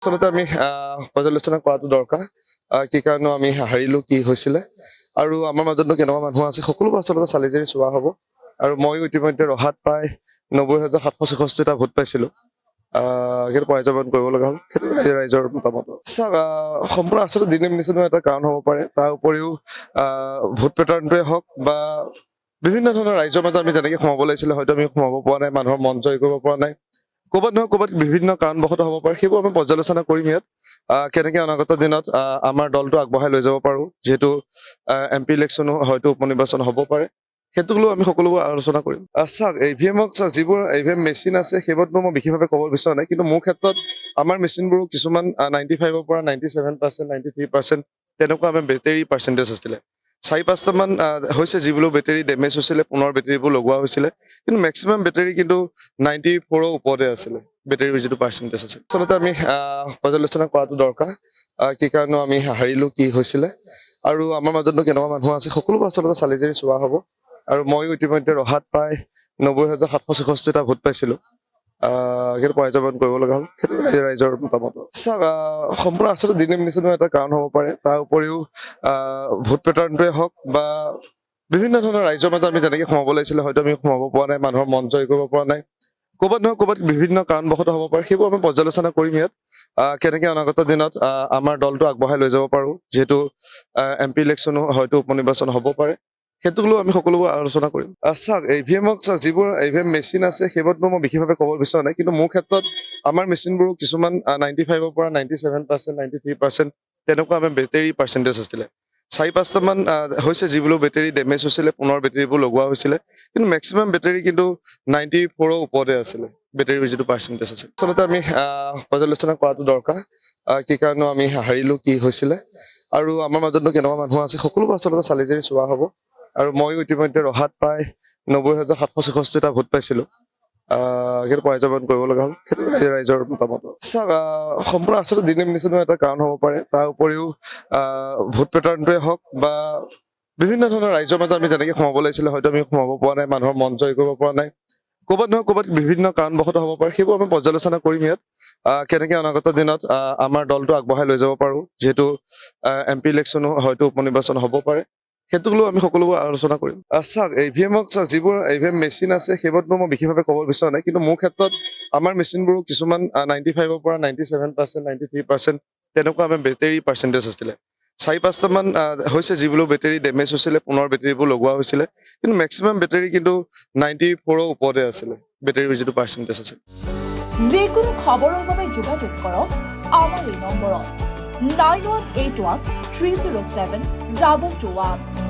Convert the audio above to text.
আচলতে আমি পৰ্যালোচনা কৰাটো দৰকাৰ কি কাৰণে আমি হাৰিলো কি হৈছিলে আৰু আমাৰ মাজত কেনেকুৱা মানুহ আছে সকলোবোৰ আচলতে চালি জাৰি চোৱা হ'ব আৰু ময়ো ইতিমধ্যে ৰহাত প্ৰায় 90,766টা ভোট পাইছিলো সেইটো পৰ্যালোচনা কৰিব লগা হ'ল সেইটো ৰাইজৰ মতামত চাওক সম্পূৰ্ণ আচলতে দিনে নিচিনা এটা কাৰণ হ'ব পাৰে তাৰ উপৰিও ভোট পেটাৰ্ণটোৱে হওক বা বিভিন্ন ধৰণৰ ৰাইজৰ মাজত আমি যেনেকৈ সোমাব লাগিছিলে হয়তো আমি সোমাব পৰা নাই মানুহৰ মন জয় কৰিব পৰা নাই ক'ৰবাত নহয় ক'ৰবাত বিভিন্ন কাৰণবশতঃ হ'ব পাৰে সেইবোৰ আমি পৰ্যালোচনা কৰিম ইয়াত কেনেকৈ অনাগত দিনত আমাৰ দলটো আগবঢ়াই লৈ যাব পাৰোঁ যিহেতু MP ইলেকশ্যনো হয়তো উপ নিৰ্বাচন হ'ব পাৰে সেইটোক লৈ আমি সকলোবোৰ আলোচনা কৰিম চাওক EVM-ক চাওক যিবোৰ EVM মেচিন আছে সেইবোৰতো মই বিশেষভাৱে ক'ব বিচৰা নাই কিন্তু মোৰ ক্ষেত্ৰত আমাৰ মেচিনবোৰো কিছুমান 95ৰ পৰা 97%, 93% তেনেকুৱা আমাৰ বেটেৰী পাৰ্চেণ্টেজ আছিলে 4-5টামান হৈছে যিবোৰ বেটেৰী ডেমেজ হৈছিলে পুনৰ বেটেৰীবোৰ লগোৱা হৈছিলে কিন্তু মেক্সিমাম বেটেৰী কিন্তু 94ৰ ওপৰতে আছিলে বেটেৰীৰ যিটো পাৰ্চেণ্টেজ আছে আচলতে আমি পৰ্যালোচনা কৰাটো দৰকাৰ কি কাৰণে আমি হাৰিলো কি হৈছিলে আৰু আমাৰ মাজত কেনেকুৱা মানুহ আছে সকলোবোৰ আচলতে চালি জাৰি চোৱা হ'ব আৰু ময়ো ইতিমধ্যে ৰহাত প্ৰায় 90,766টা ভোট পাইছিলো সেইটো পৰ্যালোচনা কৰিব লগা হ'ল সেইটো ৰাইজৰ মতামত চাওক সম্পূৰ্ণ আচলতে দিনে নিচিনা এটা কাৰণ হ'ব পাৰে তাৰ উপৰিও ভোট পেটাৰ্ণটোৱে হওক বা বিভিন্ন ধৰণৰ ৰাইজৰ মাজত আমি যেনেকৈ সোমাব লাগিছিলে হয়তো আমি সোমাব পৰা নাই মানুহৰ মন জয় কৰিব পৰা নাই ক'ৰবাত নহয় ক'ৰবাত বিভিন্ন কাৰণবশতঃ হ'ব পাৰে সেইবোৰ আমি পৰ্যালোচনা কৰিম ইয়াত কেনেকৈ অনাগত দিনত আমাৰ দলটো আগবঢ়াই লৈ যাব পাৰোঁ যিহেতু MP ইলেকশ্যনো হয়তো উপ নিৰ্বাচন হ'ব পাৰে সেইটোক লৈ আমি সকলোবোৰ আলোচনা কৰিম চাওক EVM-ক চাওক যিবোৰ EVM মেচিন আছে সেইবোৰতো মই বিশেষভাৱে ক'ব বিচৰা নাই কিন্তু মোৰ ক্ষেত্ৰত আমাৰ মেচিনবোৰো কিছুমান 95ৰ পৰা 97%, 93% তেনেকুৱা আমাৰ বেটেৰী পাৰ্চেণ্টেজ আছিলে 4-5টামান হৈছে যিবোৰ বেটেৰী ডেমেজ হৈছিলে পুনৰ বেটেৰীবোৰ লগোৱা হৈছিলে কিন্তু মেক্সিমাম বেটেৰী কিন্তু 94ৰ ওপৰতে আছিলে বেটেৰীৰ যিটো পাৰ্চেণ্টেজ আছে আচলতে আমি পৰ্যালোচনা কৰাটো দৰকাৰ কি কাৰণে আমি হাৰিলো কি হৈছিলে আৰু আমাৰ মাজত কেনেকুৱা মানুহ আছে সকলোবোৰ আচলতে চালি জাৰি চোৱা হ'ব আৰু ময়ো ইতিমধ্যে ৰহাত প্ৰায় 90,766টা ভোট পাইছিলো সেইটো পৰ্যালোচনা কৰিব লগা হ'ল সেইটো ৰাইজৰ মতামত চাওক সম্পূৰ্ণ আচলতে দিনে নিচিনা এটা কাৰণ হ'ব পাৰে তাৰ উপৰিও ভোট পেটাৰ্ণটোৱে হওক বা বিভিন্ন ধৰণৰ ৰাইজৰ মাজত আমি যেনেকৈ সোমাব লাগিছিলে হয়তো আমি সোমাব পৰা নাই মানুহৰ মন জয় কৰিব পৰা নাই ক'ৰবাত নহয় ক'ৰবাত বিভিন্ন কাৰণবশতঃ হ'ব পাৰে সেইবোৰ আমি পৰ্যালোচনা কৰিম ইয়াত কেনেকৈ অনাগত দিনত আমাৰ দলটো আগবঢ়াই লৈ যাব পাৰোঁ যিহেতু MP ইলেকশ্যনো হয়তো উপ নিৰ্বাচন হ'ব পাৰে সেইটোক লৈ আমি সকলোবোৰ আলোচনা কৰিম চাওক EVM-ক চাওক যিবোৰ EVM মেচিন আছে সেইবোৰতো মই বিশেষভাৱে ক'ব বিচৰা নাই কিন্তু মোৰ ক্ষেত্ৰত আমাৰ মেচিনবোৰো কিছুমান 95ৰ পৰা 97%, 93% তেনেকুৱা আমাৰ বেটেৰী পাৰ্চেণ্টেজ আছিলে 4-5টামান হৈছে যিবোৰ বেটেৰী ডেমেজ হৈছিলে পুনৰ বেটেৰীবোৰ লগোৱা হৈছিলে কিন্তু মেক্সিমাম বেটেৰী কিন্তু 94ৰ ওপৰতে আছিলে বেটেৰীৰ যিটো পাৰ্চেণ্টেজ আছে যিকোনো খবৰৰ বাবে যোগাযোগ কৰক আমাৰ এই নম্বৰত 9181 307 221